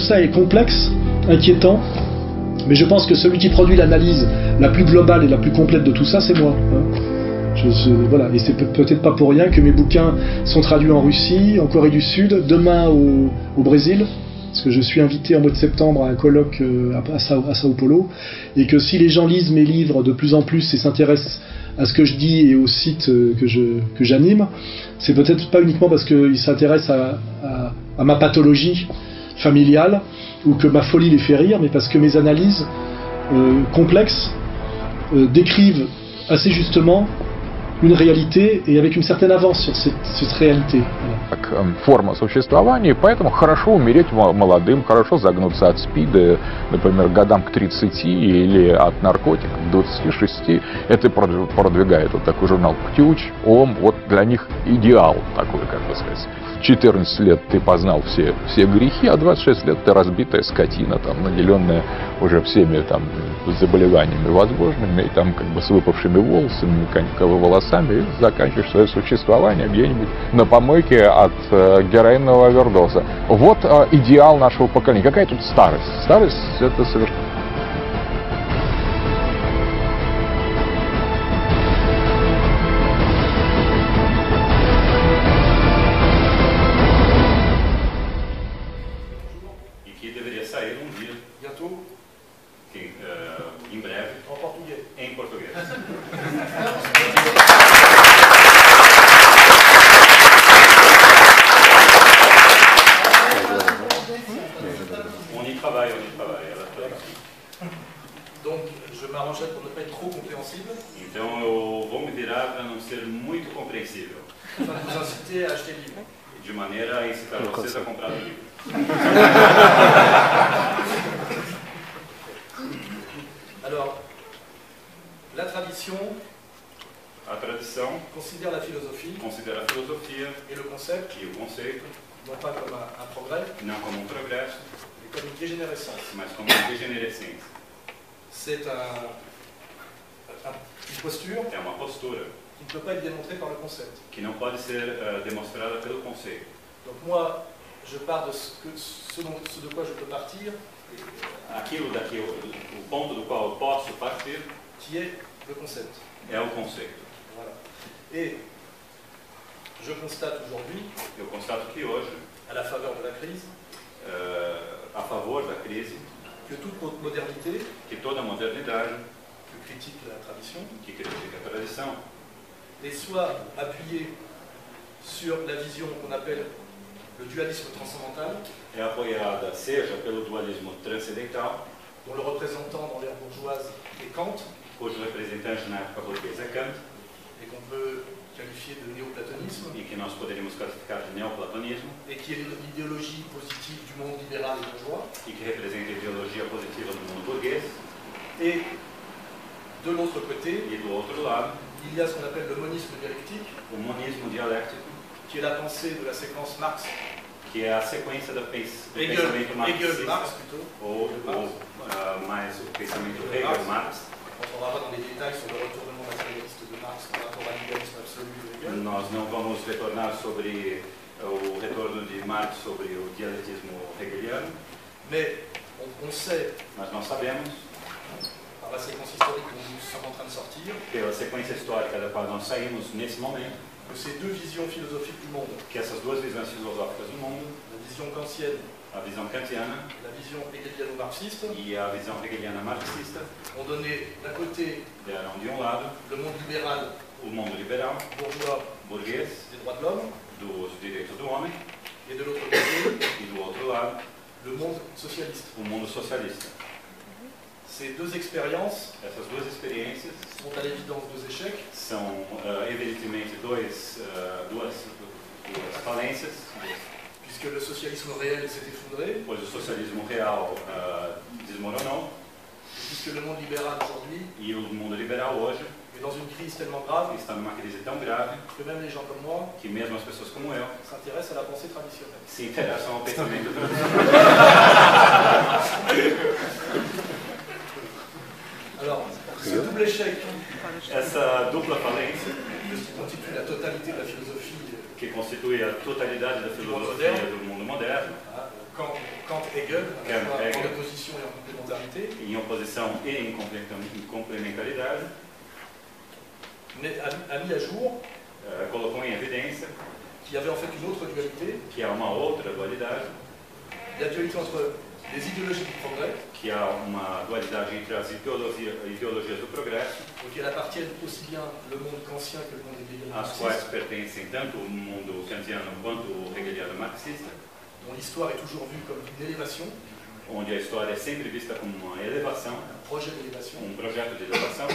ça est complexe, inquiétant, mais je pense que celui qui produit l'analyse la plus globale et la plus complète de tout ça, c'est moi. Voilà. Et c'est peut-être pas pour rien que mes bouquins sont traduits en Russie, en Corée du Sud, demain au Brésil, parce que je suis invité en mois de septembre à un colloque à Sao Paulo, et que si les gens lisent mes livres de plus en plus et s'intéressent à ce que je dis et au site que j'anime, c'est peut-être pas uniquement parce qu'ils s'intéressent à ma pathologie familiale ou que ma folie les fait rire, mais parce que mes analyses complexes décrivent assez justement une réalité et avec une certaine avance sur cette réalité. Как форма существования, поэтому хорошо умереть молодым, хорошо загнуться от СПИДа, например, годам к 30 или от наркотиков к 26. Это продвигает вот такой журнал «Птюч», «Ом». Вот для них идеал такой, как бы сказать. В 14 лет ты познал все грехи, а 26 лет ты разбитая скотина, там, наделенная уже всеми там заболеваниями возможными, и там как бы с выпавшими волосами, волосами, и заканчиваешь свое существование где-нибудь на помойке от героинового овердоза. Вот идеал нашего поколения. Какая тут старость? Старость — это совершенно... Donc, je m'arrangerai pour ne pas être trop compréhensible. Então eu vou me virar para não ser muito compreensível. Afin de vous inciter à acheter le livre. De maneira a incitar vocês a comprar o livro. Alors, la tradition A tradição considère la philosophie considera a filosofia et le concept e o conceito non pas comme un progrès, não como um progresso, mais comme une dégénérescence. mas como uma degenerescência. C'est une posture É uma postura qui ne peut pas être démontrée par le concept. que não pode ser demonstrada pelo conceito. Donc moi, je pars de ce de quoi je peux partir, Aquilo daqui, o ponto do qual eu posso partir, qui est le concept. é o conceito. Voilà. Et je constate aujourd'hui, Eu constato que hoje, à la faveur de la crise, a favor da crise, que toute notre modernité, que toda a modernidade que critique la tradition, que critica a tradição, est soit appuyée sur la vision qu'on appelle le dualisme transcendantal, é apoiada seja pelo dualismo transcendental, dont le représentant dans l'ère bourgeoise est Kant, cujo representante na época burguesa é Kant, et qu'on peut qualifier de néoplatonisme, e que nós poderíamos classificar de neoplatonismo, et qui est l'idéologie positive du monde libéral et bourgeois. e que representa a ideologia positiva do mundo burguês, Et de l'autre côté, e do outro lado, il y a ce qu'on appelle le monisme dialectique, o monismo dialético, qui est la pensée de la séquence Marx, que é a sequência do Hegel, pensamento Marx marxista, plutôt. ou mais o pensamento Hegel-Marx. On ne rentrera pas dans les détails sur le retournement matérialiste de Marx par rapport à l'idéalisme absolu de Hegel. Nós não vamos retornar sobre o retorno de Marx sobre o dialetismo hegeliano, Mais on sait, mas nós sabemos, par la séquence historique dont nous sommes en train de sortir, pela sequência histórica da qual nós saímos nesse momento, que ces deux visions philosophiques du monde, que essas duas visões filosóficas do mundo, la vision kantienne a visão kantiana et la vision hegeliano-marxiste, e a visão hegeliana marxista, ont donné d'un côté deram de um lado le monde libéral, o mundo liberal, bourgeois, burguês, des droits de l'homme, dos direitos do homem, et de l'autre côté e do outro lado le monde socialiste. o mundo socialista. Ces deux expériences Essas duas experiências sont à l'évidence deux échecs, são evidentemente duas falências, puisque le socialisme réel s'est effondré, pois o socialismo real desmoronou et puisque le monde libéral aujourd'hui e o mundo liberal hoje est dans une crise tellement grave está numa crise tão grave que même les gens comme moi que mesmo as pessoas como eu s'intéressent à la pensée traditionnelle. se interessam ao pensamento Alors, ce double échec essa dupla falência qui constitue la totalité de la philosophie, que constitui a totalidade da filosofia do mundo moderno, Kant Hegel, à la Kant fois en Hegel. opposition et en complémentarité, em oposição e em complementaridade, a mis à jour colocou em evidência qu'il y avait en fait une autre dualité, que há uma outra dualidade, la dualité entre les idéologies du progrès, que há uma dualidade entre as ideologias do progresso, auxquelles appartiennent aussi bien le monde kantien que le monde hegélien às quais marxiste, pertencem tanto o mundo kantiano quanto o hegeliano marxista, dont l'histoire est toujours vue comme une élévation, onde a história é sempre vista como uma elevação, un projet d'élévation, projeto de elevação,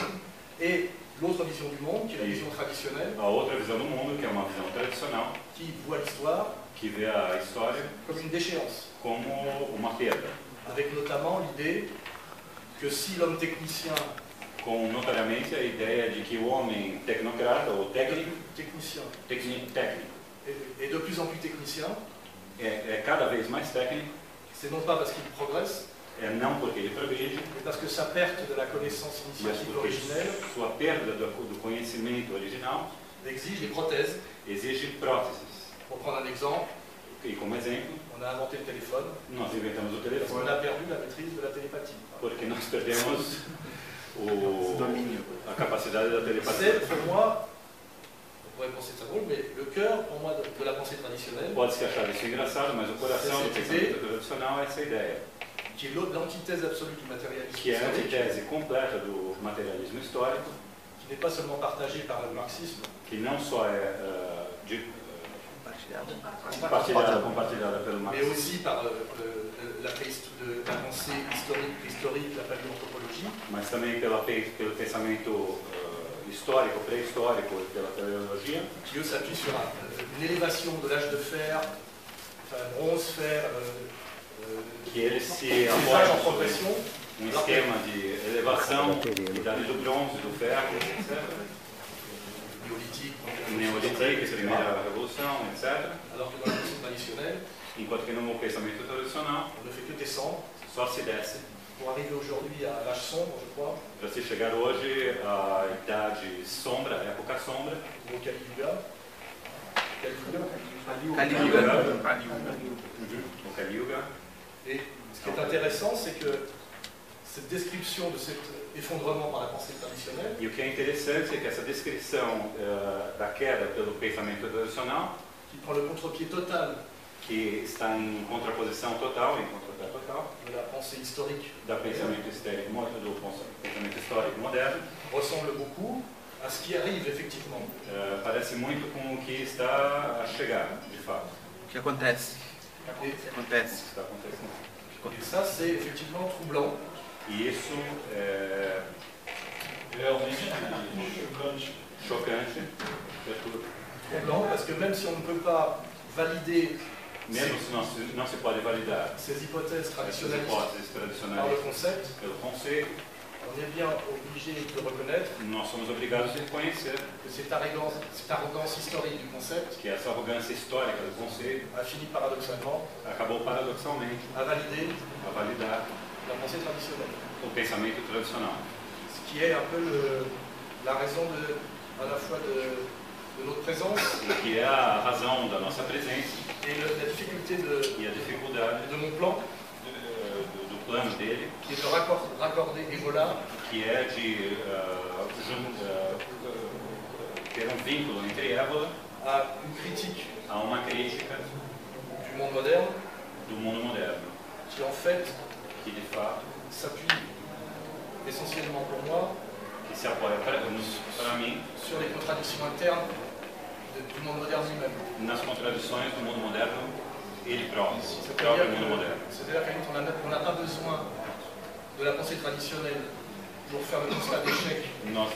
et l'autre vision du monde, qui est la vision traditionnelle, a outra visão do mundo, que é uma visão tradicional, qui voit l'histoire que vê a história comme une déchéance, como uma perda, avec notamment l'idée que si l'homme technicien, com notariamente a ideia de que o homem tecnocrata ou técnico est de plus en plus technicien, é cada vez mais técnico, c'est non pas parce qu'il progresse, não porque ele progride, mais parce que sa perte de la connaissance mas initiatique porque originelle sua perda do conhecimento original exige des prothèses. exige próteses. Pour prendre un exemple, E como exemplo, on a inventé le téléphone, nós inventamos o parce qu'on telefone a perdu la maîtrise de la télépathie. porque nós perdemos a capacidade da telepatia. C'est pour moi, on pourrait penser ça drôle, mais le cœur pour moi de la pensée traditionnelle, Pode-se achar isso engraçado, mas o coração do pensamento tradicional é essa ideia, qui est l'antithèse absolue du matérialisme que é a historique, antítese completa do materialismo histórico, qui n'est pas seulement partagée par le marxisme, que não só é compartilhada pelo mais marxismo, aussi par la pensée historique, préhistorique, la paléanthropologie, mas também pelo pensamento histórico, pré-histórico e pela teleologia, qui eux s'appuient sur une élévation de l'âge de fer, enfin bronze, fer, que eles se des âges en apoiam sobre progression, esquema de elevação, idade do bronze, do ferro, etc. néolithique, Neolítica, primeira revolução, etc. alors que dans la pensée traditionnelle, Enquanto que no pensamento tradicional on ne fait que descendre só se desce pour arriver aujourd'hui à l'âge sombre, je crois, para se chegar hoje à idade sombra, à época sombra, au Kali Yuga. o Kali Yuga. Et ce qui est intéressant, c'est que cette description de cet effondrement par la pensée traditionnelle, E o que é interessante é que essa descrição da queda pelo pensamento tradicional, qui prend le contre-pied total que está em contraposição total, em contrapé total, de la pensée historique, do pensamento histórico moderno, ressemble beaucoup à ce qui arrive effectivement. parece muito com o que está a chegar, de fato. O que acontece? Et, O que acontece? Está acontecendo. et ça, c'est effectivement troublant. E isso é chocante, Troublant parce que même si on ne peut pas valider mesmo se não se pode validar ces hypothèses essas traditionnelles hipóteses par le tradicionais concept, pelo conceito, on est bien obligé de reconnaître nós somos obrigados a reconhecer que cette arrogance historique du concept que essa arrogância histórica do conceito a fini paradoxalement acabou paradoxalmente à valider a validar la pensée traditionnelle. o pensamento tradicional. Ce qui est un peu la raison à la fois de notre présence O que é a razão da nossa presença et la difficulté e a dificuldade de mon plan, do plano dele, qui est de raccorder Ebola que é de ter um vínculo entre Ébola à une critique a uma crítica du monde moderne, do mundo moderno, qui en fait que de fato s'appuie essentiellement pour moi que se apoia para mim sur les contradictions internes du monde moderne lui-même. nas contradições do mundo moderno, ele próprio, o próprio mundo moderno. C'est-à-dire qu'on n'a pas besoin de la pensée traditionnelle pour faire le constat d'échec Nós,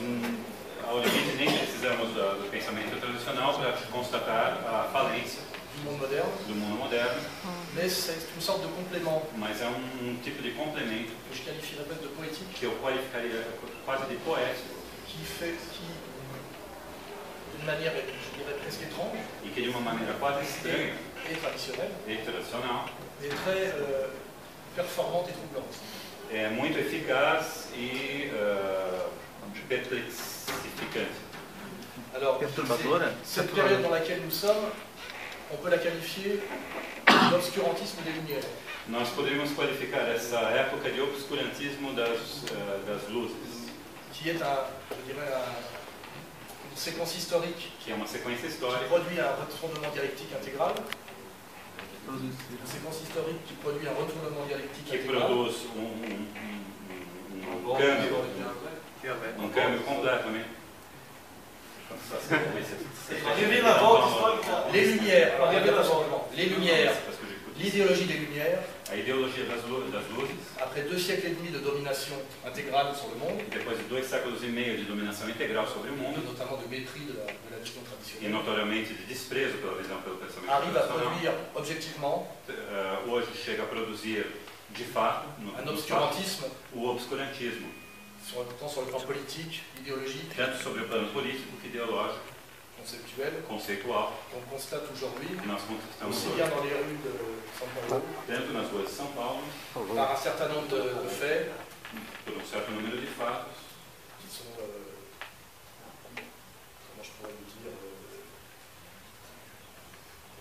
ao limite, nem precisamos do pensamento tradicional para constatar a falência du monde moderne, do mundo moderno, mais c'est une sorte de complément mas é tipo de complemento que je qualifierais peut-être de poétique, que eu qualificaria quase de poético qui d'une manière, je dirais, presque étrange e que de uma maneira quase estranha et traditionnelle, e tradicional est très performante et troublante. é muito eficaz e perplexificante. Alors, Perturbateur. cette période dans laquelle nous sommes, on peut la qualifier d'obscurantisme des Lumières. Nós poderíamos qualificar essa época de obscurantismo das luzes, qui est je dirais, une séquence historique que é uma sequência qui histórica produit un retournement dialectique intégral. Une séquence historique qui produit un retournement dialectique que intégral. produz câmbio completamente. Les lumières, l'idéologie des lumières, A ideologia das luzes, après 2 siècles et demi de domination intégrale sur le monde, depois de 2 séculos e meio de dominação integral sobre o mundo, notamment de mépris de la vision e traditionnelle, notoriamente de desprezo pela visão pelo pensamento arrive à tradicional, produire objectivement hoje chega a produzir de fato un obscurantisme, o obscurantismo, tant sur le plan politique, idéologique, tanto sobre o plano político que ideológico, conceitual, qu'on constate aujourd'hui, que nós conquistamos aussi hoje, bien dans les rues de São Paulo, tanto nas ruas de São Paulo, par un certain nombre de faits por certo número de fatos, qui sont, comment je pourrais le dire,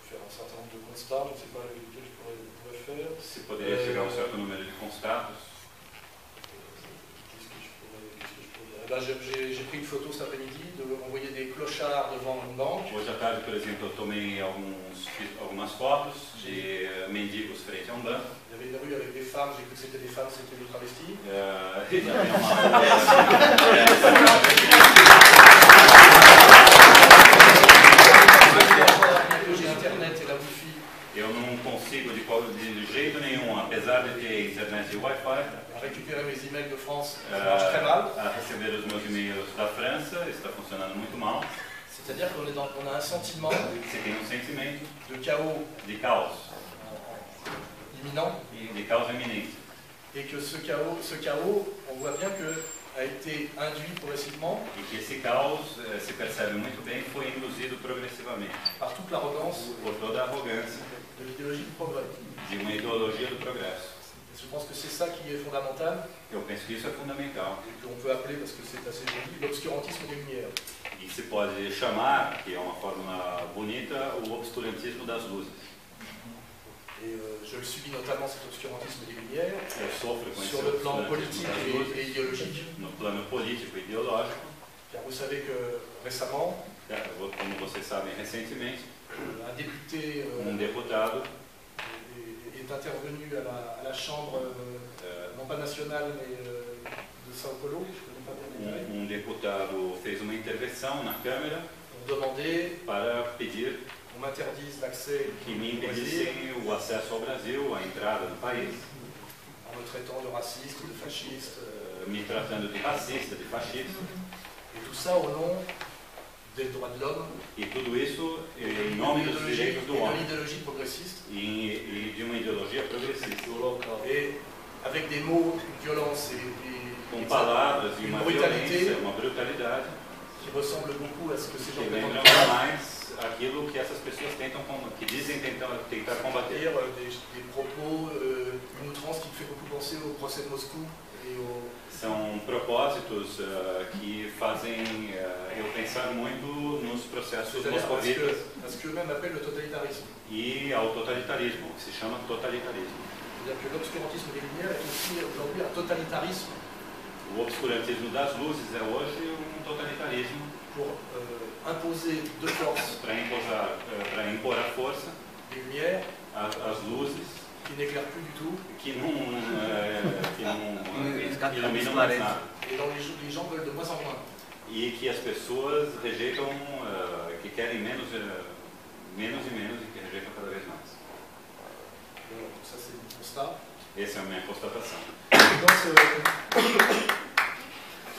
faire un certain nombre de constats, je ne sais pas lesquels je pourrais faire. se poderia chegar a certo número de constatos. Qu'est-ce que je pourrais dire? Là, j'ai pris une photo cet après-midi, on voyait des clochards devant une banque. Hoje à tarde, por exemplo, eu tomei algumas fotos de mendigos frente a um banco. Il y avait une rue avec des femmes, j'ai cru que c'était des femmes, c'était des travestis. J'ai internet et la wifi. Eu não consigo de jeito nenhum, apesar de ter internet e Wi-Fi, À récupérer mes emails de France, ça marche très mal. a receber os meus e-mails da França, está funcionando muito mal. C'est-à-dire qu'on a un sentiment Você tem sentimento de chaos de caos, imminent, de caos iminente. et que ce chaos, on voit bien que a été induit progressivement E que esse caos, se percebe muito bem, foi induzido progressivamente par toute l'arrogance por toda a arrogância de l'idéologie du progrès. de uma ideologia do progresso. Je pense que c'est ça qui est fondamental, Eu penso que isso é fundamental. et qu'on peut appeler, parce que c'est assez joli, l'obscurantisme des Lumières. E se pode chamar, que é uma fórmula bonita, o obscurantismo das luzes. Et je le subis notamment, cet obscurantisme des Lumières, Eu sofro com esse sur le plan obscurantismo politique das et luzes, idéologique, no plano político e ideológico. car vous savez que récemment, Como vocês sabem, recentemente, un député deputado est intervenu à la Chambre, non pas nationale, mais de São Paulo, je ne connais pas bien les détails, deputado fez uma intervenção na Câmara pour demander para pedir qu'on m'interdise l'accès que me au Brésil, impedissem o acesso ao Brasil, a entrada no país, en me traitant de raciste, de fasciste, me tratando de racista, de fascista, et tout ça au nom des droits de l'homme e tudo isso em nome dos direitos do et de homem l'idéologie progressiste, e de uma ideologia progressista. et avec des mots, une violence Com palavras e uma brutalité violência, uma brutalidade qui ressemble beaucoup à ce que ces gens que prétendent lembram faire, mais aquilo que essas pessoas que dizem tentar combater. c'est-à-dire des propos, une outrance qui me fait beaucoup penser au procès de Moscou et au... São propósitos que fazem eu pensar muito nos processos moscovitas à ce qu'eux-mêmes appellent le totalitarisme. e ao totalitarismo, que se chama totalitarismo. C'est-à-dire que l'obscurantisme des Lumières est aussi aujourd'hui un totalitarisme O obscurantismo das luzes é hoje totalitarismo pour imposer de force para impor a força des lumières as luzes qui n'éclairent plus du tout que não iluminam mais nada et dont les gens veulent de moins en moins. e que as pessoas rejeitam, que querem menos e menos e que rejeitam cada vez mais. Donc ça c'est mon constat. Essa é a minha constatação.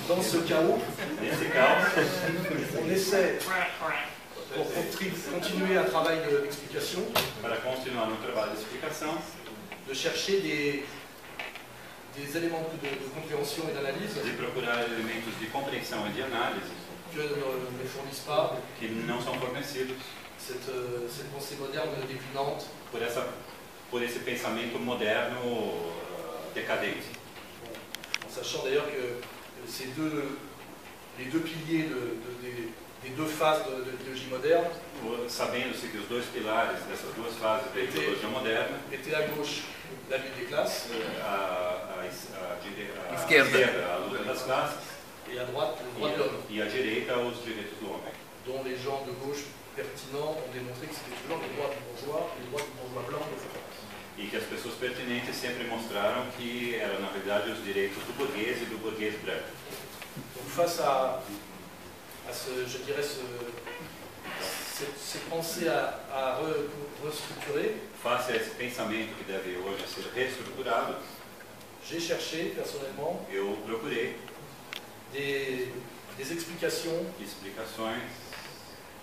Dans ce chaos, Nesse caos, on essaie, pour continuer un travail d'explication, para continuar no trabalho de explicação, de chercher des éléments de compréhension et d'analyse de procurar elementos de compreensão e de análise que ne fournissent pas que não são fornecidos cette pensée moderne déclinante, por esse pensamento moderno decadente. en sachant d'ailleurs que les deux piliers des deux phases de l'idéologie moderne Sabendo-se que os dois pilares dessas duas fases da ideologia moderna étaient à gauche la lutte des classes, Esquerda. a luta das classes, et à droite, le droit de l'homme, e à direita os direitos do homem. dont les gens de gauche pertinents ont démontré que c'était toujours le droit du bourgeois et le droit du bourgeois blanc de France. E que as pessoas pertinentes sempre mostraram que eram, na verdade, os direitos do burguês e do burguês branco. Donc face à je dirais, ces pensées à restructurer, Face a esse pensamento que deve hoje ser reestruturado, j'ai cherché personnellement eu procurei des explications explicações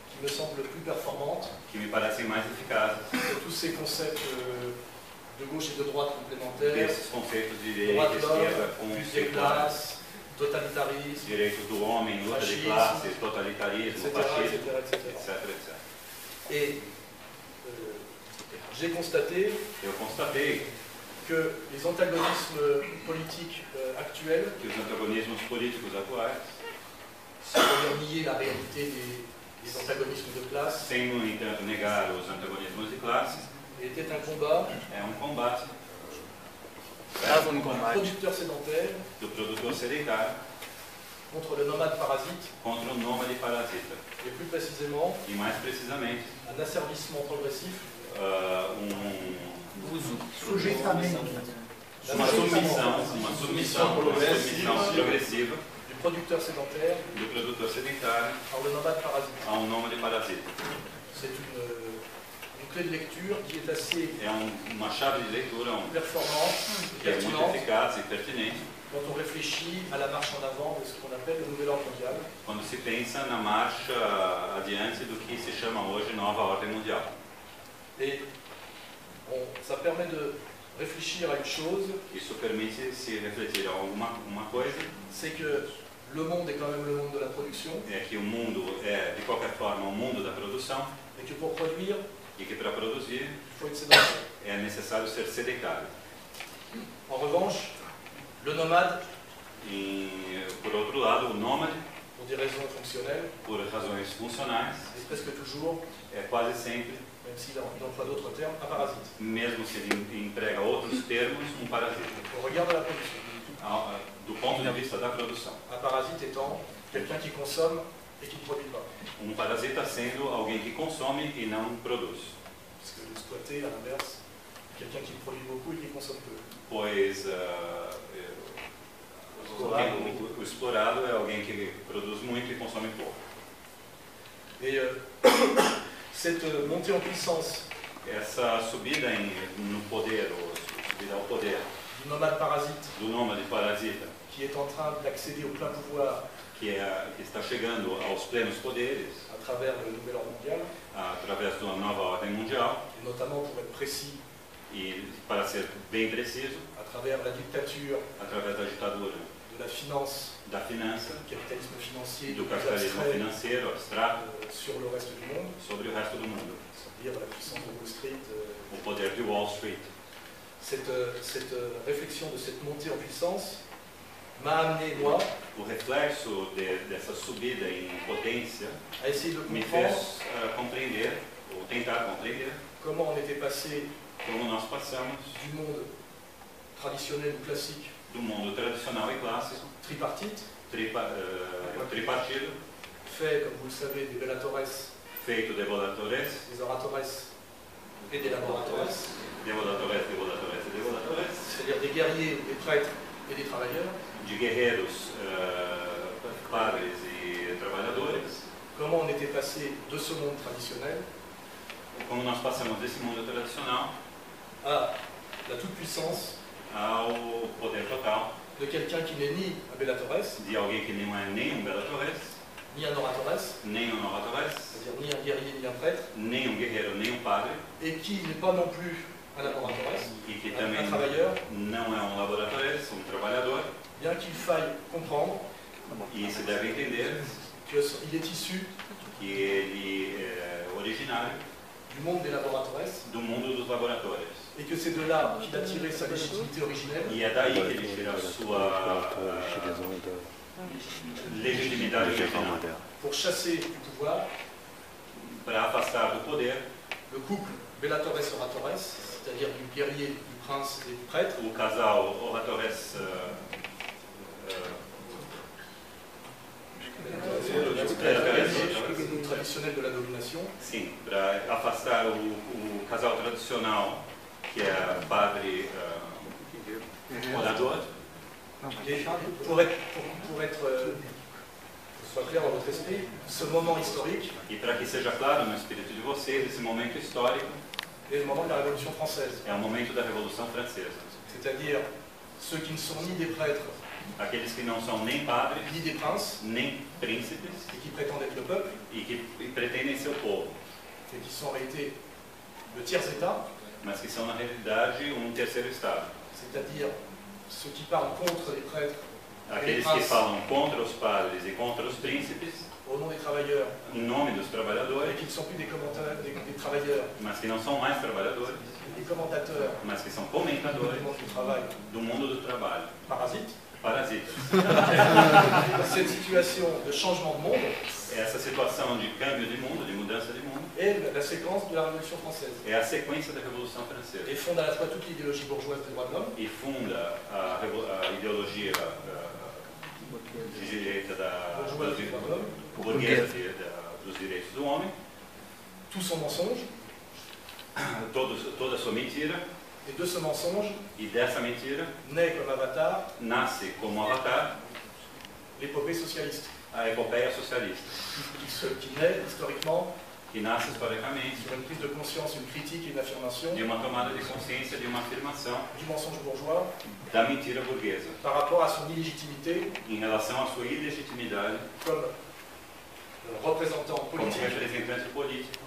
qui me semblent plus performantes que me parecem mais eficazes de tous ces concepts de gauche et de droite complémentaires, desses conceitos de direita droit e de esquerda l'homme, lutte des conceituais, classes, totalitarisme, direitos do homem, luta de fascismo, classes, totalitarismo, etc., fascismo, etc. etc. Et j'ai constaté Eu constatei que les antagonismes politiques actuels, que os antagonismos políticos atuais, sans venir nier la réalité des antagonismes de classe, sem, no entanto, negar os antagonismos de classes, était un combat é um combate Dava du combate producteur sédentaire do produtor sedentário contre le nomade parasite, contra o nômade parasita. et plus précisément E mais precisamente, un asservissement progressif, uso. uma submissão progressiva du producteur sédentaire do produtor sedentário par le nomade parasite. a um nômade parasita. C'est une clé de lecture qui est assez É uma chave de leitura performante, que é muito pertinente, eficaz e pertinente quand on réfléchit à la marche en avant de ce qu'on appelle le nouvel ordre mondial. quando se pensa na marcha adiante do que se chama hoje nova ordem mundial. Et ça permet de réfléchir à une chose, Isso permite se refletir a uma coisa, c'est que le monde est quand même le monde de la production, é que o mundo é, de qualquer forma, o mundo da produção, et que pour produire, e que para produzir il faut être sédentaire. é necessário ser sedentário. En revanche, le nomade, Por outro lado, o nômade, pour des raisons fonctionnelles, por razões funcionais, est presque toujours, é quase sempre, même s'il emploie d'autres termes, un parasite. mesmo se ele emprega outros termos, um parasita. Au regard de la production. Do ponto de vista da produção. Un parasite étant quelqu'un qui consomme et qui ne produit pas. Um parasita sendo alguém que consome e não produz. Parce que l'exploité, à l'inverse, quelqu'un qui produit beaucoup et qui consomme peu. Pois o explorado é alguém que produz muito e consome pouco. Et cette montée en puissance Essa subida no poder, ou subida ao poder, du nomade parasite do nômade parasita, qui est en train d'accéder au plein pouvoir que está chegando aos plenos poderes à travers le nouvel ordre mondial, através de uma nova ordem mundial, et notamment pour être précis, e para ser bem preciso, à travers la dictature através da ditadura, de la finance, da finança, du capitalisme financier, do du capitalismo abstrait, financeiro abstrato sur le reste du monde, sobre o resto do mundo, c'est-à-dire la puissance de Wall Street. o poder de Wall Street. Cette réflexion de cette montée en puissance m'a amené, moi, O reflexo dessa subida em potência à essayer de me comprendre fez compreender, ou tentar compreender, comment on était passé como nós passamos du monde traditionnel ou classique, do mundo tradicional e clássico, tripartite, tripartido, fait, comme vous le savez, des bellatores, feito de voladores, des oratores et des laboratores, c'est-à-dire des guerriers, des prêtres et des travailleurs. de guerreiros, padres e trabalhadores, Comment on était passé de ce monde traditionnel como nós passamos desse mundo tradicional à la toute-puissance ao poder total de quelqu'un qui n'est ni un bellatores, de alguém que não é nem um Belatores, ni un oratores, nem um Oratores, c'est-à-dire ni un guerrier ni un prêtre, nem um guerreiro, nem um padre, et qui n'est pas non plus un laboratores, e que un também travailleur, não é um Laboratores, um trabalhador, bien qu'il faille comprendre e se deve entender qu'il est issu que ele é originário du monde des laboratores, do mundo dos laboratórios. et que c'est de là qu'il a tiré sa légitimité originelle E é daí que ele tira a sua legitimidade original pour chasser du pouvoir para afastar do poder le couple bellatores-oratores, c'est-à-dire du guerrier, du prince et du prêtre. o casal oratores Traditionnel de la domination. sim, para afastar o casal tradicional, que é padre orador. Et pour être que ce soit clair dans votre esprit, ce moment historique E para que seja claro no espírito de vocês, esse momento histórico est le moment de la Révolution française. é o momento da Revolução Francesa. C'est-à-dire ceux qui ne sont ni des prêtres, Aqueles que não são nem padres, ni des princes, nem príncipes, et qui prétendent être le peuple, e que pretendem ser o povo, et qui sont en réalité le tiers-État, mas que são na realidade terceiro estado. c'est-à-dire ceux qui parlent contre les prêtres Aqueles que falam contra os padres e contra os príncipes, au nom des travailleurs, em nome dos et trabalhadores, qui ne sont plus des travailleurs, mas que não são mais trabalhadores, des commentateurs mas que são du comentadores monde du travail, do mundo do trabalho, parasites. parasitas. Cette situation de changement de monde Essa situação de câmbio de mundo, de mudança de mundo, est la séquence de la Révolution française é a sequência da Revolução Francesa et fonde à la fois toute l'idéologie bourgeoise des droits de l'homme e funda a ideologia de direita burguesa dos direitos do homem, tout son mensonge, toda a sua mentira, et de ce mensonge e dessa mentira naît comme avatar nasce como avatar l'épopée socialiste, a epopeia socialista, qui naît historiquement que nasce historicamente sur une prise de conscience, une critique et une affirmation de uma tomada de consciência, de uma afirmação du mensonge bourgeois da mentira burguesa par rapport à son illégitimité em relação à sua ilegitimidade comme représentant como politique representante político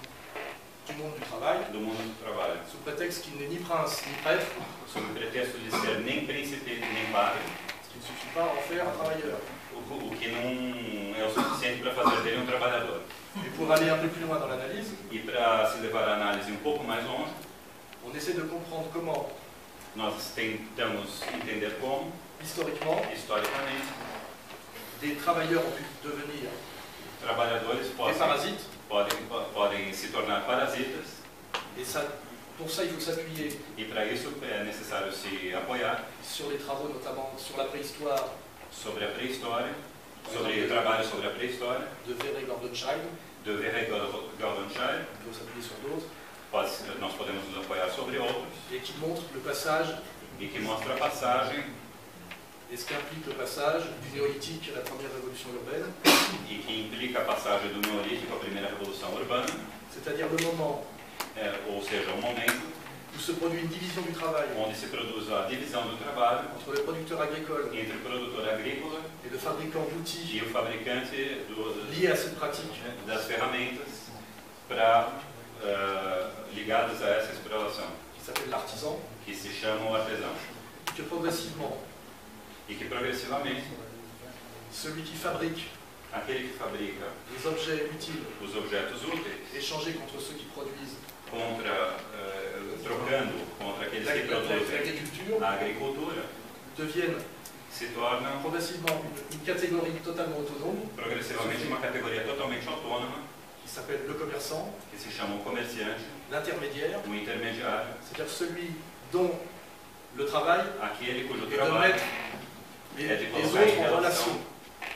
du monde du travail, do mundo do trabalho, sous prétexte qu'il n'est ni prince ni prêtre, sob o pretexto de ser nem príncipe nem padre, ce qui ne suffit pas à en faire un travailleur. o que não é o suficiente para fazer dele trabalhador. Et pour aller un peu plus loin dans l'analyse, E para se levar a análise pouco mais longe, on essaie de comprendre comment, nós tentamos entender como, historiquement, historicamente, des travailleurs ont pu devenir trabalhadores des parasites, podem se tornar parasitas, et ça, pour ça il faut s'appuyer e para isso é necessário se apoiar sur les travaux, notamment sur la préhistoire sobre a pré-história, sobre trabalho sobre a pré-história, de Vere Gordonschild, de Vere Gordonschild, il faut s'appuyer sur d'autres, nós podemos nos apoiar sobre outros, et qui montrent le passage, e que mostra a passagem et ce qu'implique le passage du néolithique à la première révolution urbaine, e que implica a passagem do Neolítico à primeira revolução urbana, c'est-à-dire le moment ou seja, o momento où se produit une division du travail onde se produz a divisão do trabalho entre le producteur agricole entre o produtor agrícola et le fabricant d'outils e o fabricante liés à cette pratique, das ferramentas ligadas a essa exploração, qui s'appelle l'artisan, que se chama o artesão, que progressivement, e que progressivamente celui qui fabrique aquele que fabrica les objets utiles os objetos úteis échangés contre ceux qui produisent trocando contra aqueles que produzem l'agriculture, a agricultura, deviennent se torna progressivement une catégorie totalement autonome progressivamente uma categoria totalmente autônoma, qui s'appelle le commerçant, que se chama o comerciante, l'intermédiaire, o intermediário, c'est-à-dire celui dont le travail aquele cujo est de trabalho mettre les é de autres colocar em en relation. relação,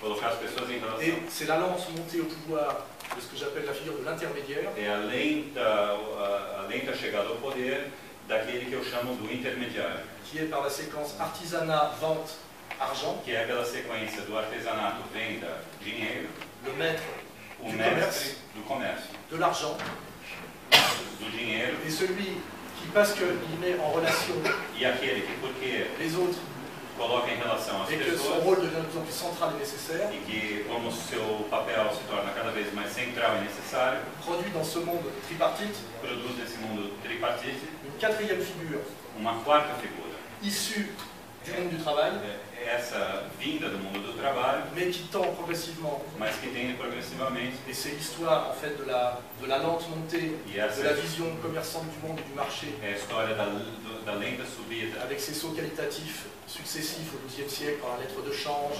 colocar as pessoas em relação. Et c'est la lance montée au pouvoir de ce que j'appelle la figure de l'intermédiaire, É além da chegada ao poder daquele que eu chamo do intermediário, qui est par la séquence artisanat, vente, argent, que é aquela sequência do artesanato, venda, dinheiro, le maître o du mestre commerce, do comércio, de l'argent, do dinheiro, et celui qui, parce qu'il met en relation e aquele que, porque les autres coloca em relação as et que son pessoas rôle devient de plus en plus central et nécessaire, e que, como seu papel se torna cada vez mais central e necessário, produit dans ce monde tripartite produz nesse mundo tripartite une quatrième figure uma quarta figura. issue du monde du travail, Essa vinda do mundo do trabalho, mais qui tend progressivement. mas que tende progressivamente. Et c'est l'histoire en fait de la lente montée E essa de la vision commerçante du monde et du marché, é a história da lenta subida. avec ses sauts qualitatifs successifs au XIIe siècle par la lettre de change.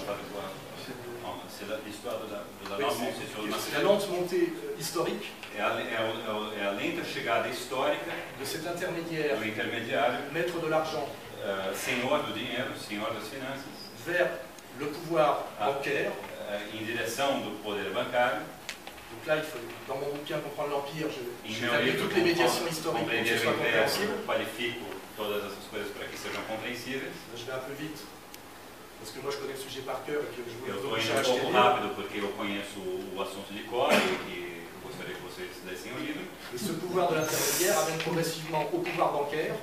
C'est l'histoire da Oui, nova montée. c'est la lente montée historique É a lenta chegada histórica de cet intermédiaire, do intermediário, maître de l'argent, senhor do dinheiro, senhor das finanças, vers le pouvoir bancaire. em direção do poder bancário. Donc là, il faut, dans mon bouquin Comprendre l'Empire, Em j'ai meu établi livro, toutes les médiations historiques pour que Compreender ce o soit compréhensible. Império, qualifico todas essas coisas para que sejam compreensíveis. Je vais un peu vite, parce que moi je connais le sujet par cœur et que je Eu veux estou vous indo um acheter pouco le livre. rápido porque eu conheço o assunto de cor e que eu gostaria que vocês lessem o livro. Et ce pouvoir de l'intermédiaire amène progressivement au pouvoir bancaire,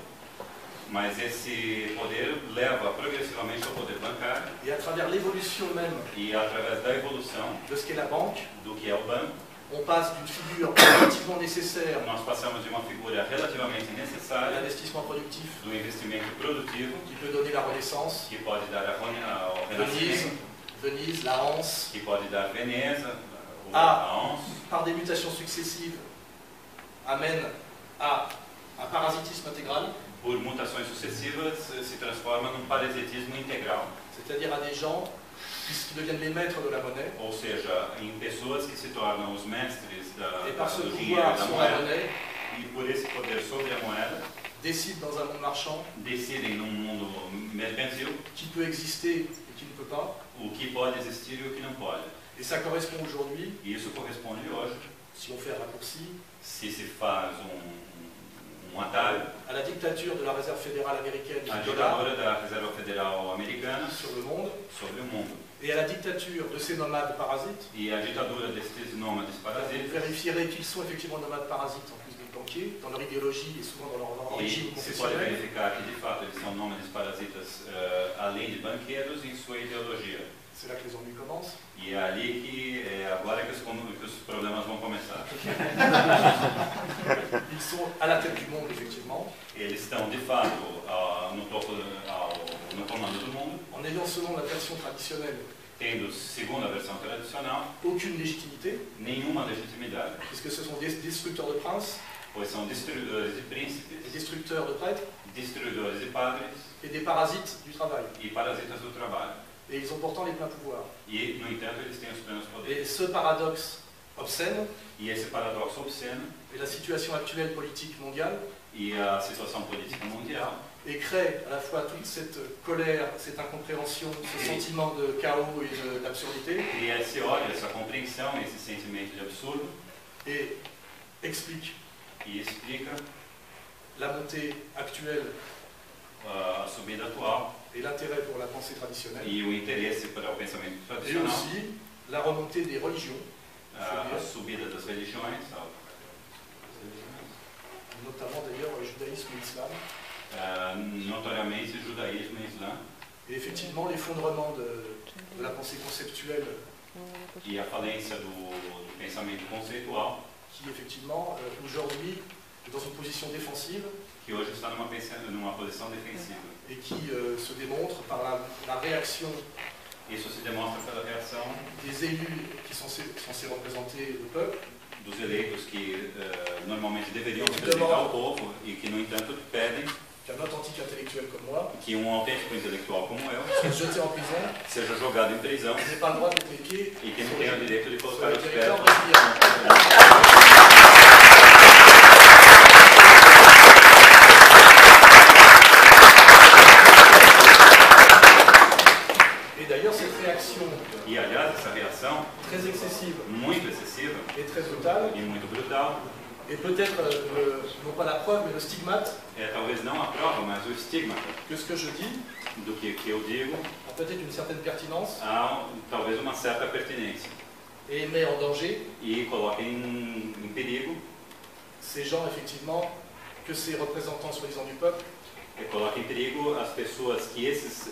Mas esse poder leva progressivamente ao poder bancário et à travers l'évolution même e através da evolução de ce qu'est la banque, do que é o banco, on passe d'une figure relativement nécessaire nós passamos de uma figura relativamente à necessária l'investissement productif do investimento produtivo qui peut donner la renaissance, que pode dar ao renascimento, Venise, la Hanse, que pode dar Veneza, Ah. a Ons, par des mutations successives, amène à un parasitisme intégral, por mutações sucessivas se transforma num parasitismo integral, c'est-à-dire à des gens qui deviennent les maîtres de la monnaie, ou seja, em pessoas que se tornam os mestres et par ce do dinheiro pouvoir e da sur la moeda, monnaie, e por esse poder sobre a moeda, décident dans un monde marchand decidem num mundo mercantil qui peut exister et qui ne peut pas. o que pode existir e o que não pode. Et ça correspond aujourd'hui, E isso corresponde hoje, si on fait un raccourci, se faz atalho, à la dictature de la réserve fédérale américaine a du dollar ditadura da Reserva Federal Americana sur le monde, sobre o mundo et à la dictature de ces nomades parasites. e a ditadura desses nômades Vous parasitas. vérifierez qu'ils sont effectivement nomades parasites en plus des banquiers, dans leur idéologie et souvent dans leur origine E se pode confessionnelle. verificar que de fato eles são nômades parasitas além de banqueiros em sua ideologia. C'est là que les ennuis commencent. E é ali que agora que os problemas vão começar. Ils sont à la tête du monde, effectivement, Eles estão de fato no topo, no comando do mundo, en ayant, selon la version traditionnelle, tendo, segundo a versão tradicional, aucune légitimité, nenhuma legitimidade, puisque ce sont des destructeurs de princes, pois são destruidores de des príncipes, destructeurs de prêtres destruidores de padres et des parasites du travail. e parasitas do trabalho. Et ils ont pourtant les pleins pouvoirs. E, no entanto, eles têm os plenos poderes. Et ce paradoxe obscène E esse paradoxo obsceno est la situation actuelle politique mondiale e a situação política mundial et crée à la fois toute cette colère, cette incompréhension, ce sentiment de chaos et d'absurdité, cria esse ódio, essa compreensão, esse sentimento de absurdo et explique e explica la montée actuelle a subida atual et l'intérêt pour la pensée traditionnelle, e o interesse para o pensamento et tradicional, aussi la remontée des religions, a subida das religiões, notamment d'ailleurs le judaïsme et l'islam, notoriamente judaísmo e islã, et effectivement l'effondrement de la pensée conceptuelle e a falência do pensamento conceitual, qui effectivement aujourd'hui est dans une position défensive que hoje está numa posição defensiva. et qui se démontre par la réaction Isso se demonstra pela reação des élus qui sont censés représenter le peuple, dos eleitos que normalmente deveriam representar o povo e que, no entanto, pedem qu'un authentique intellectuel comme moi que autêntico intelectual como eu soit jeté en prison seja jogado em prisão n'ait pas le droit de mettre les pieds e que não sur tenha o le direito de colocar os pés. territoire brésilien. Et d'ailleurs cette réaction E, aliás, essa reação très excessive muito excessiva et très brutale e muito brutal est peut-être non pas la preuve mais le stigmate é talvez não a prova, mas o estigma que ce que je dis do que eu digo a peut-être une certaine pertinence há talvez uma certa pertinência et met en danger e coloca em perigo, ces gens effectivement que ces représentants soi-disant du peuple e coloca em perigo as pessoas que esses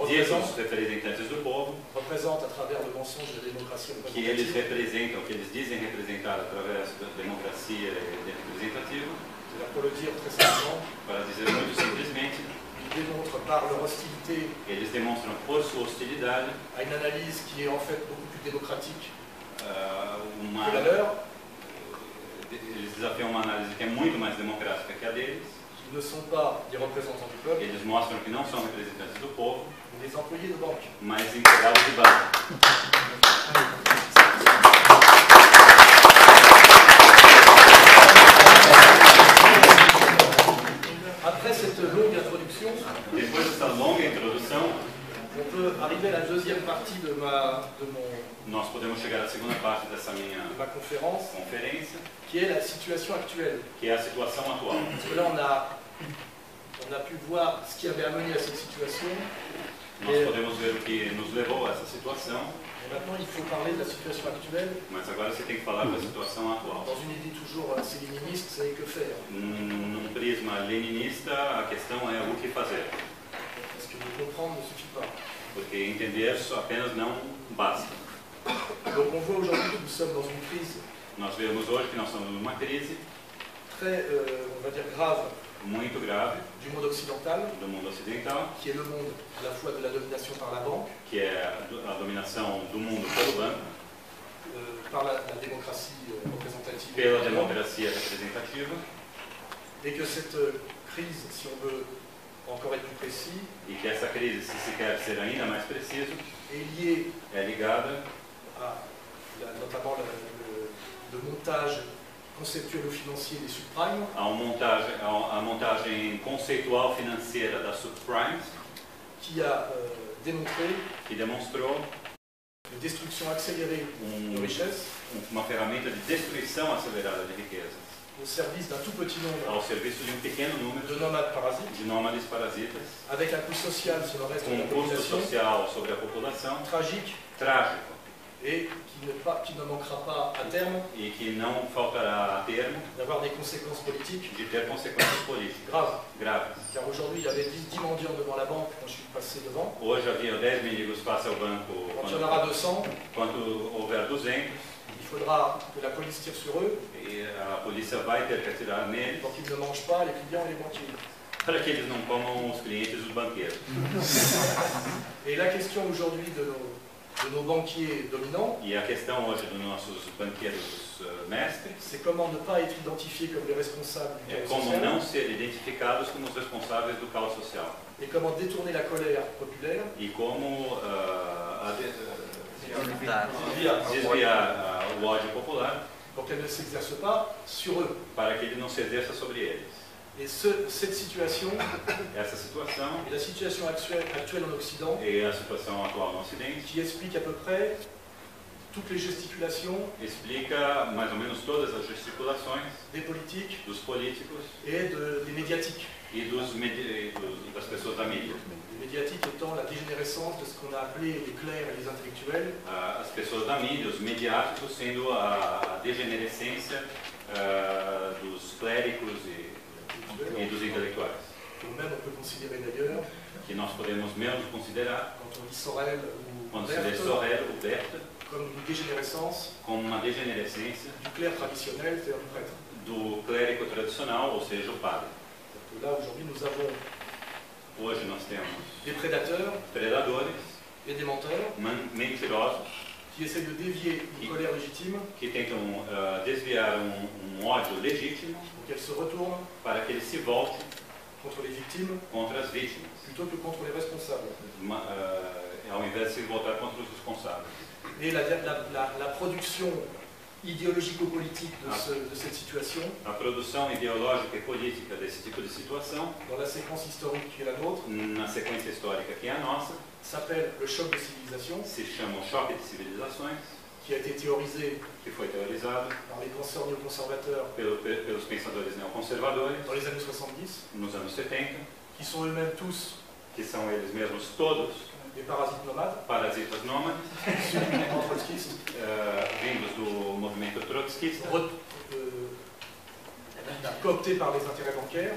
dizem os representantes do povo, représentent à travers le mensonge de la démocratie que eles représentative. representam, que eles dizem representar através da democracia representativa, C'est-à-dire, pour le dire très simplement, para dizer muito simplesmente, ils démontrent par leur hostilité Eles demonstram por sua hostilidade à une analyse qui est en fait beaucoup plus démocratique uma, que la leur, eles desafiam uma análise que é muito mais democrática que a deles. qui ne sont pas des représentants du peuple, Eles mostram que não são representantes do povo, mais des employés de banque. mas empregados de banco. Après cette longue introduction, Depois dessa longa introdução, on peut arriver à la deuxième partie de ma nós podemos chegar à segunda parte dessa minha conférence, conferência, qui est la situation actuelle. que é a situação atual. Parce que là, on a pu voir ce qui avait amené à cette situation. Nós podemos ver o que nos levou a essa situação, Et maintenant, il faut parler de la situation actuelle mas agora você tem que falar da situação atual. dans une idée toujours assez léniniste, c'est que faire. Num prisma leninista, a questão é o que fazer, Parce que de comprendre ne suffit pas. porque entender só apenas não basta. Donc on voit aujourd'hui que nous sommes dans une crise Nós vemos hoje que nós estamos numa crise très, on va dire, grave muito grave du monde occidental, do mundo ocidental, qui est le monde à la fois de la domination par la banque, que é a dominação do mundo pelo banco, par la démocratie représentative, pela democracia representativa, et que cette crise, si on veut encore être plus précis, e que essa crise, se quer ser ainda mais preciso, est liée é ligada à notamment le montage conceptuel ou financier des subprimes, a montagem conceitual financeira das subprimes, qui a démontré que demonstrou une destruction accélérée de richesses uma ferramenta de destruição acelerada de riquezas, au service d'un tout petit nombre ao serviço de pequeno número de nomades parasites, de nômades parasitas, avec un coût social sur le reste de la com custo population social sobre a população tragique trágico, et qui ne manquera pas à terme e que não faltará a termo d'avoir des conséquences politiques de ter consequências políticas graves. graves. Car aujourd'hui, il y avait 10 mendiants devant la banque quand je suis passé devant. Hoje havia 10 mendigos face ao banco. Quand il y en aura 200, Quando houver 200, il faudra que la police tire sur eux e a polícia vai ter que atirar neles pour qu'ils ne mangent pas les clients et les banquiers. para que eles não comam os clientes e os banqueiros. Et la question aujourd'hui de nos banquiers dominants, E a questão hoje dos nossos banqueiros mestres c'est comment ne pas être identifiés comme les responsables du é chaos como social não ser identificados como os responsáveis do caos social et comment détourner la colère populaire e como Desviar. desviar o ódio popular pour qu'elle ne s'exerce pas sur eux. para que ele não se exerça sobre eles. Et cette situation Essa situação est la situation actuelle en Occident é a situação atual no Ocidente, qui explique à peu près toutes les gesticulations explica mais ou menos todas as gesticulações des politiques dos políticos et des médiatiques. e das pessoas da mídia. Les médiatiques étant la dégénérescence de ce qu'on a appelé les clercs et les intellectuels, As pessoas da mídia, os mediáticos, sendo a degenerescência dos clérigos e dos intelectuais, ou même on peut considérer d'ailleurs, que nós podemos mesmo considerar, quand on lit Sorel ou quando se lê Berthe, Sorel ou Berthe, comme une dégénérescence como uma degenerescência du clerc traditionnel, c'est-à-dire du prêtre. do clérigo tradicional, ou seja, o padre. Donc là, aujourd'hui, nous avons Hoje nós temos des prédateurs predadores, et des menteurs mentirosos, qui essayent de dévier une colère légitime que tentam desviar ódio legítimo pour qu'elle se retourne para que ele se volte contre les victimes contra as vítimas, plutôt que contre les responsables. ao invés de se voltar contra os responsáveis. Et la production idéologico-politique de cette situation, A produção ideológica e política desse tipo de situação, dans la séquence historique qui est la nôtre, na sequência histórica que é a nossa, s'appelle le choc de civilisation, se chama o choque de civilizações, qui a été théorisé que foi teorizado par les penseurs néoconservateurs pelos pensadores neoconservadores dans les années 70, nos anos 70, qui sont eux-mêmes tous que são eles mesmos todos des parasites nomades, parasitas nômades, issus du mouvement trotskiste, vindos do movimento trotskista, cooptés par les intérêts bancaires.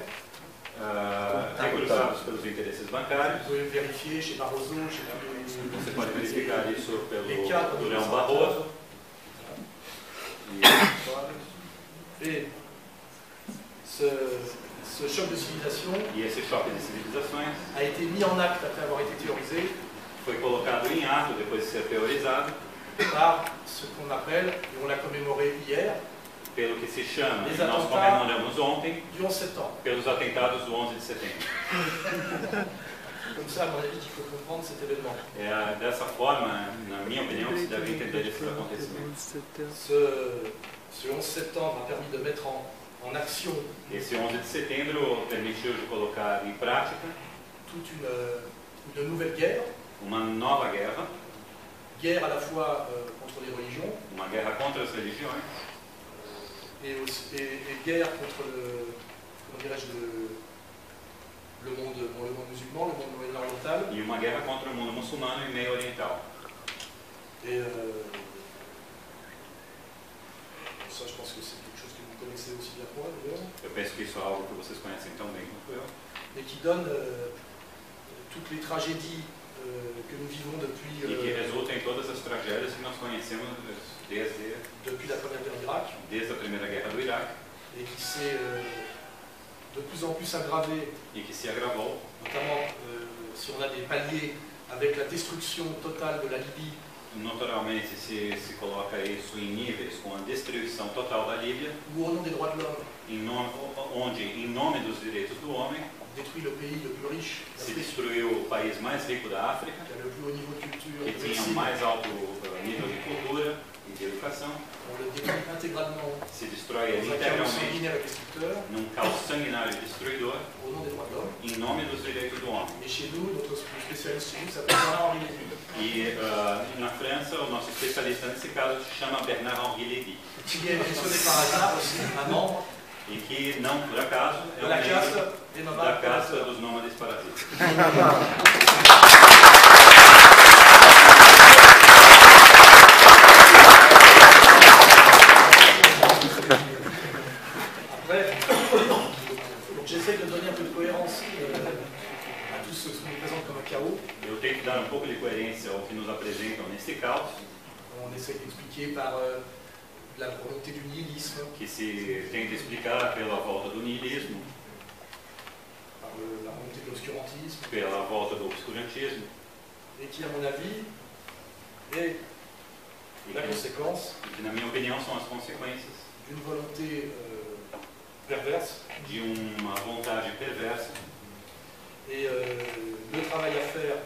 recrutados pelos interesses bancários. Vous pouvez vérifier chez Barroso, chez tous Você pode verificar isso les cadres pelo de Leão Barroso. Et Ce choc de civilisation E esse choque de civilizações a été mis en acte après avoir été théorisé foi colocado em ato depois de ser teorizado par ce qu'on appelle, et on l'a commémoré hier, pelo que se chama, Les que nós attentats comemoramos ontem, du 11 septembre. pelos atentados do 11 de setembro. Comme ça, à mon avis, qu'il faut comprendre cet événement. É dessa forma, na minha opinião, que se deve entender esses acontecimentos. Ce 11 septembre a permis de mettre en action Esse 11 de setembro permitiu de colocar em prática toute une nouvelle guerre, uma nova guerra, guerre à la fois contre les religions uma guerra contra as religiões et guerre contre comment dirais-je, le monde musulman, le monde moyen-oriental. e uma guerra contra o mundo muçulmano e meio oriental. Et ça, je pense que c'est quelque chose que vous connaissez aussi bien que moi, d'ailleurs, Eu penso que isso é algo que vocês conhecem tão bem quanto eu, et qui donne toutes les tragédies que nous vivons depuis, e que resulta em todas as tragédias que nós conhecemos depuis la Première Guerre d'Irak, desde a Primeira Guerra do Iraque, et qui s'est de plus en plus aggravée, e que se agravou, notamment si on a des paliers avec la destruction totale de la Libye, notoriamente se coloca isso em níveis com a destruição total da Líbia, ou au nom des droits de l'homme, onde, em nome dos direitos do homem, détruit le pays le plus riche se d'Afrique, destruiu o país mais rico da África, qui a le plus haut niveau de culture, que de tinha o médecine. mais alto nível de cultura e de educação, On le détruit intégralement se destrói ele dans un chaos integralmente sanguinaire et destructeur, num caos sanguinário e destruidor, au nom des droits de l'homme. em nome dos direitos do homem. Et chez nous, notre spécialiste chez nous s'appelle Bernard-Henri Lévy, E na França, o nosso especialista nesse caso se chama Bernard-Henri Lévy, qui est mentionné par hasard aussi, un membre e que, não por acaso, é de um la membro caste des da nomades. casta dos nômades parasitas. Après, donc j'essaie de donner un peu de cohérence à tout ce qui nous présente comme un chaos. Eu tenho que dar um pouco de coerência ao que nos apresentam nesse caos, On essaie d'expliquer par la volonté du nihilisme, que se tenta explicar pela volta do nihilismo, par la volonté de l'obscurantisme, pela volta do obscurantismo, et qui, à mon avis, est e la conséquence que, na minha opinião, são as consequências d'une volonté perverse. de uma vontade perversa. Et le travail à faire,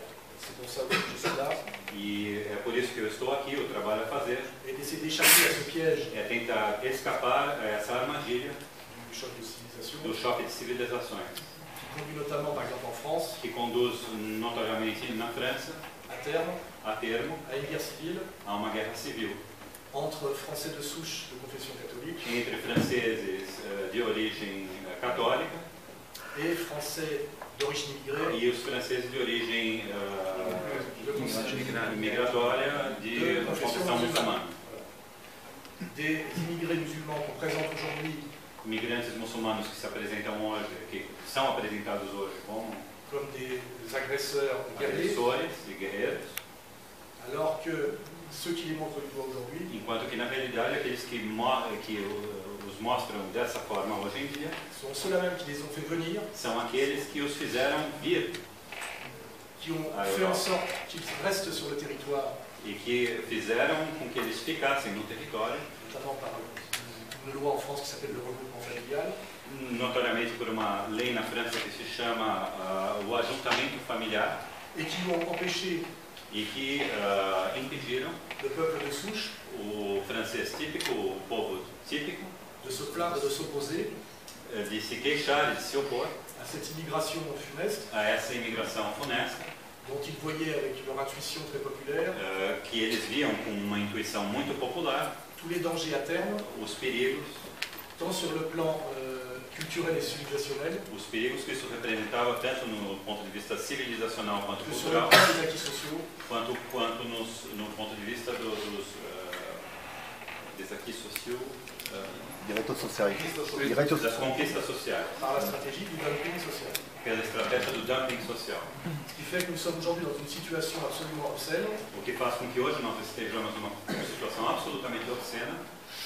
c'est pour ça que je suis là, E é por isso que eu estou aqui, o trabalho a fazer est d'essayer d'échapper à ce piège é tentar escapar a essa armadilha du choc de civilisation, do choque de civilizações, qui conduit notamment, par exemple en France, que conduz notoriamente na França, à terme, a termo, à une guerre civile a uma guerra civil entre Français de souche de confession catholique entre franceses de origem católica et Français d'origine immigrée e os franceses de origem migratória de confissão muçulmana. des immigrés musulmans qu'on présente aujourd'hui Imigrantes muçulmanos que se apresentam hoje, que são apresentados hoje como comme des agresseurs guerriers, agressores e guerreiros, alors que ceux qui les montrent du doigt aujourd'hui enquanto que na realidade aqueles que os mostram dessa forma hoje em dia sont ceux-là même qui les ont fait venir, são aqueles que os fizeram vir qui ont fait en sorte qu'ils restent sur le territoire, e que fizeram com que eles ficassem no território, notamment par une loi en France qui s'appelle le regroupement familial, notoriamente por uma lei na França que se chama o ajuntamento familiar, et qui ont empêché e que impediram le peuple de souche o francês típico, o povo típico, de se plaindre, de s'opposer de se queixar e de se opor à cette immigration funeste a essa imigração funesta, dont ils voyaient avec leur intuition très populaire que eles viam com uma intuição muito popular, tous les dangers à terme, os perigos tant sur le plan culturel et civilisationnel os perigos que isso representava tanto no ponto de vista civilizacional quanto que sur le cultural, plan des acquis sociaux, quanto no ponto de vista des acquis sociaux, Direitos sociais. des Direitos das conquistas sociais, par la stratégie du dumping social. pela estratégia do dumping social. Ce qui fait que nous sommes aujourd'hui dans une situation absolument obscène, O que faz com que hoje nós estejamos numa situação absolutamente obscena,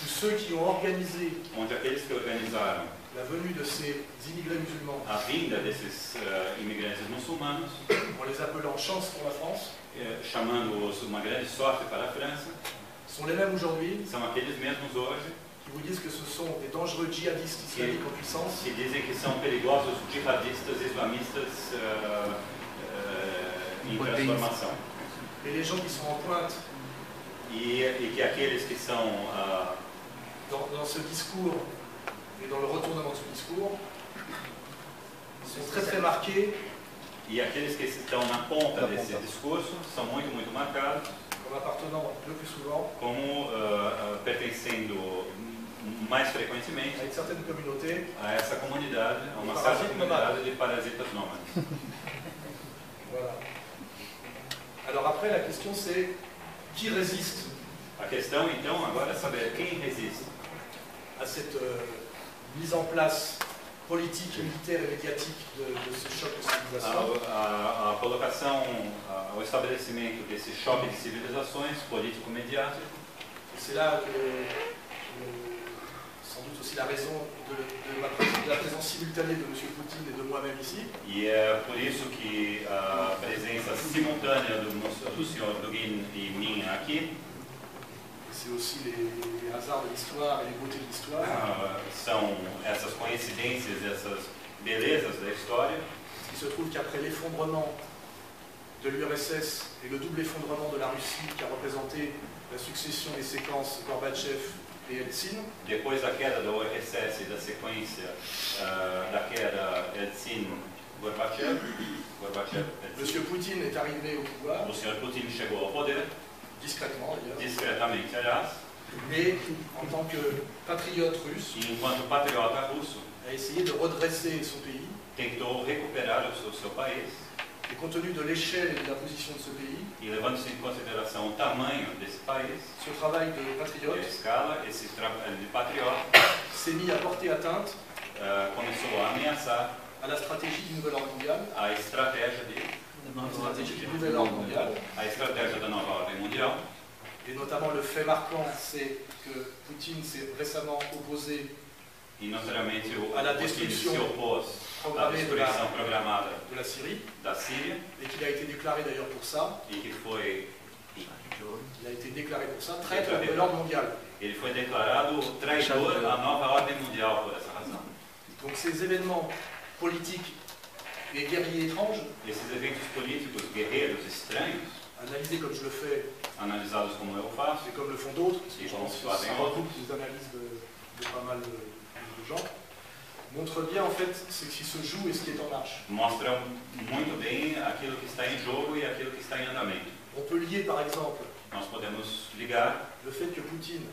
où ceux qui ont organisé onde aqueles que organizaram la venue de ces immigrés musulmans, a vinda desses imigrantes muçulmanos, en les appelant chance pour la France, chamando-os uma grande sorte para a França, sont les mêmes aujourd'hui são aqueles mesmos hoje qui vous disent que ce sont des dangereux djihadistes islamiques en puissance, que dizem que são perigosos jihadistas islamistas em transformação. et les gens qui sont en pointe E que aqueles que são dans ce discours et dans le retournement de ce discours sont très très marqués e aqueles que estão na ponta desse discurso são muito, muito marcados comme appartenant le plus souvent como pertencendo mais frequentemente à une certaine communauté. a essa comunidade, a uma certa comunidade de parasitas nômades. Voilà. Alors après, la question c'est qui résiste A questão então agora é saber quem resiste à cette mise en place politique, militaire et médiatique de ce choc de civilisation. a colocação, ao estabelecimento desse choque de civilizações político-mediático. Et c'est là sans doute aussi la raison de la présence simultanée de M. Poutine et de moi-même ici. E é por isso que a presença simultânea do senhor Dugin e minha aqui C'est aussi les hasards de l'histoire et les beautés de l'histoire. são essas coincidências, essas belezas da história. Il se trouve qu'après l'effondrement de l'URSS et le double effondrement de la Russie qui a représenté la succession des séquences Gorbatchev et Eltsine, Depois da queda da URSS e da sequência da queda Eltsine-Gorbachev, M. Poutine est arrivé au pouvoir, o senhor Putin chegou ao poder, discrètement d'ailleurs, discretamente, aliás, mais en tant que patriote russe, e enquanto patriota russo, a essayé de redresser son pays. tentou recuperar o seu país, Et compte tenu de l'échelle et de la position de ce pays, e levando-se em consideração o tamanho desse país, ce travail de e a patriote escala, esse trabalho de patriota s'est mis à porter atteinte começou a ameaçar à la stratégie du nouvel ordre mondial, a estratégia da nova ordem mundial. et notamment le fait marquant, c'est que Poutine s'est récemment opposé E notoriamente o a la Putin destruction se opôs à programmée destruição programada de la Syrie, da Síria et qu'il a été déclaré d'ailleurs pour ça, e que foi il a été déclaré pour ça, traître de l'ordre mondial. ele foi declarado traidor à nova ordem mundial por essa razão. Donc ces événements politiques et guerriers étranges, Esses eventos políticos guerreiros estranhos, analysés comme je le fais analisados como eu faço, et comme le font d'autres, parce que Et je comme pense que soit ça des regroupe des analyses de pas mal de gens, montrent bien en fait ce qui se joue et ce qui est en marche. mostram muito bem aquilo que está em jogo e aquilo que está em andamento. On peut lier par exemple Nós podemos ligar le fait que Poutine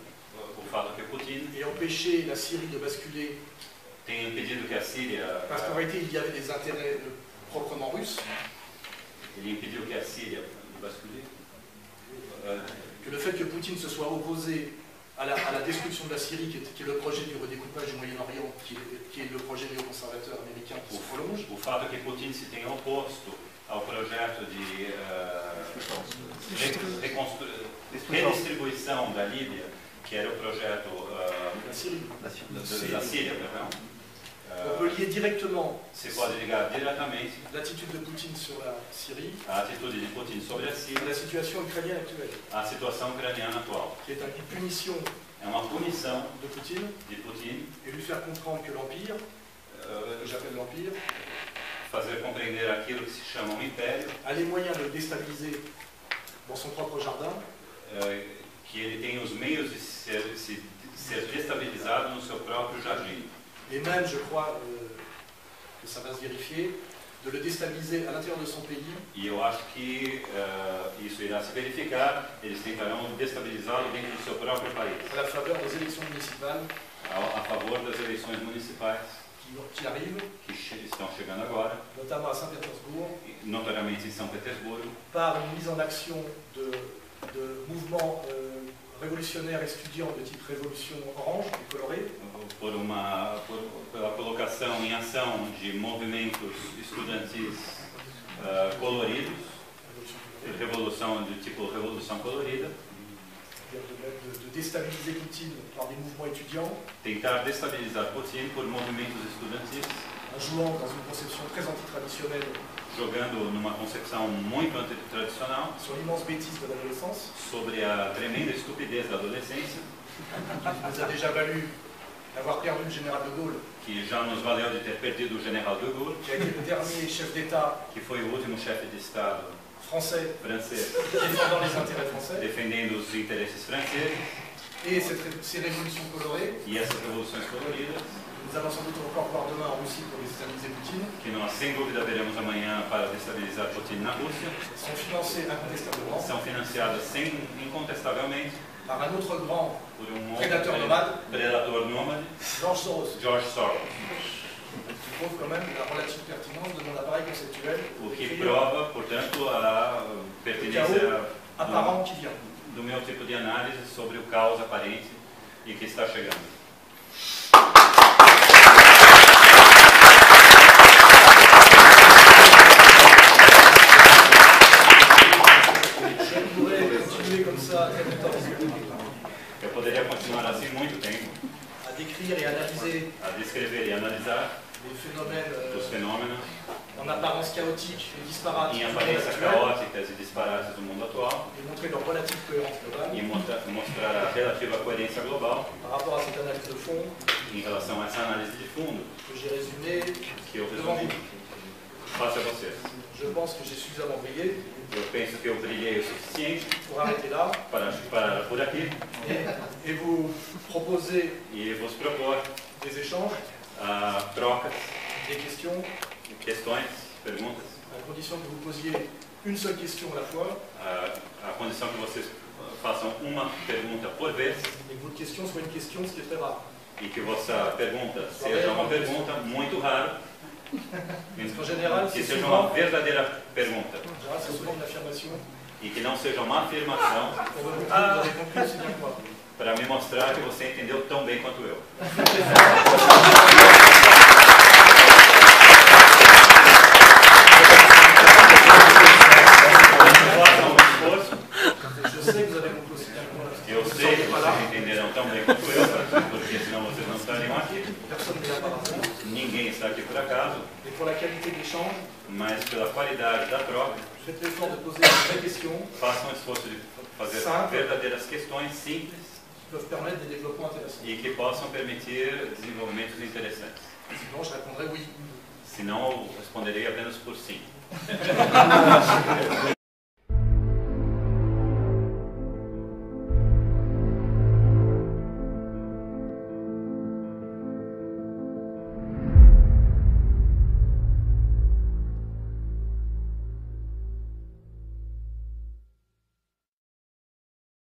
o fato que Putin ait empêché la Syrie de basculer, tem impedido que a Síria, parce qu'en réalité il y avait des intérêts proprement russes, ele impediu que a Síria bascule, que le fait que Poutine se soit opposé à la destruction de la Syrie, qui est le projet du redécoupage du Moyen-Orient, qui est le projet néoconservateur américain qui se prolonge, o fato que Putin se tenha oposto ao projeto de redistribuição da Líbia, que era o projeto la Syrie. da Síria, perdão, On peut lier directement se pode ligar diretamente l'attitude de Poutine sur la Syrie à atitude de Putin sobre a à Síria, la situation ukrainienne actuelle, à situação ucraniana atual. qui est une punition É uma punição de Poutine de Putin, et lui faire comprendre que l'Empire, que j'appelle l'Empire, fazer compreender aquilo que se chama um império, a les moyens de le déstabiliser dans son propre jardin, que ele tem os meios de ser destabilizado no seu próprio jardim. et même, je crois, que ça va se vérifier, de le déstabiliser à l'intérieur de son pays, E eu acho que isso irá se verificar, eles tentarão destabilizá-lo dentro do seu próprio país, à la faveur des élections municipales a favor das eleições municipais qui arrivent, que estão chegando agora, notamment à Saint-Pétersbourg, notoriamente em São Petersburgo, par une mise en action de mouvements révolutionnaire étudiant de type révolution orange et coloré. Pela colocação em ação de movimentos estudantis coloridos, revolução de tipo revolução colorida. De déstabiliser Poutine par des mouvements étudiants. Tentar destabilizar Putin por movimentos estudantis. En jouant dans une conception très antitraditionnelle. Jogando numa concepção muito antitradicional. Sur l'immense bêtise de l'adolescence. Sobre a tremenda estupidez da adolescência. Qui nous a déjà valu d'avoir perdu le général de Gaulle. Que já nos valeu de ter perdido o general de Gaulle. Qui a été le dernier chef d'État. Que foi o último chefe de Estado. Francês. Défendant les intérêts français. Defendendo os interesses franceses. Et ces révolutions colorées. E essas revoluções coloridas. Nous allons sans doute encore voir demain en Russie pour déstabiliser Poutine. Que nós sem dúvida veremos amanhã para destabilizar Putin na Rússia. Sont financées incontestablement. São financiadas incontestavelmente. Par un autre grand prédateur nômade. George Soros. Qui prouve quand même la relative pertinence de mon appareil conceptuel. O que prova, portanto, a pertinência apparent qui vient. Do meu tipo de análise sobre o caos aparente e que está chegando. Eu poderia continuar assim muito tempo. A décrire et analyser. A descrever e analisar. Os fenômenos. En apparence chaotique et disparate. Em aparência caóticas e disparates do mundo atual. Et montrer leur relative cohérence globale. E mostrar a relativa coerência global. Par rapport à cette analyse de fond. Em relação a essa análise de fundo. Que j'ai résumé. Que eu resumi. Face a vocês. Je pense que j'ai suffisamment brillé. Eu penso que eu brilhei o suficiente pour arrêter là, para parar por aqui et vous proposer e vos propor des échanges, trocas, des questions, questões, perguntas, à condition que vous posiez une seule question à la fois, à condição que vocês façam uma pergunta por vez et que votre question soit une question, ce qui est très rare. E que vossa pergunta seja uma pergunta muito rara. En général, que seja uma verdadeira pergunta. E que não seja uma afirmação para me mostrar que você entendeu tão bem quanto eu. Eu sei que vocês entenderão tão bem quanto eu, porque senão vocês não estariam aqui. Ninguém está aqui por acaso. Mas pela qualidade da troca, façam um esforço de fazer verdadeiras questões simples e que possam permitir desenvolvimentos interessantes. Senão eu responderei apenas por sim.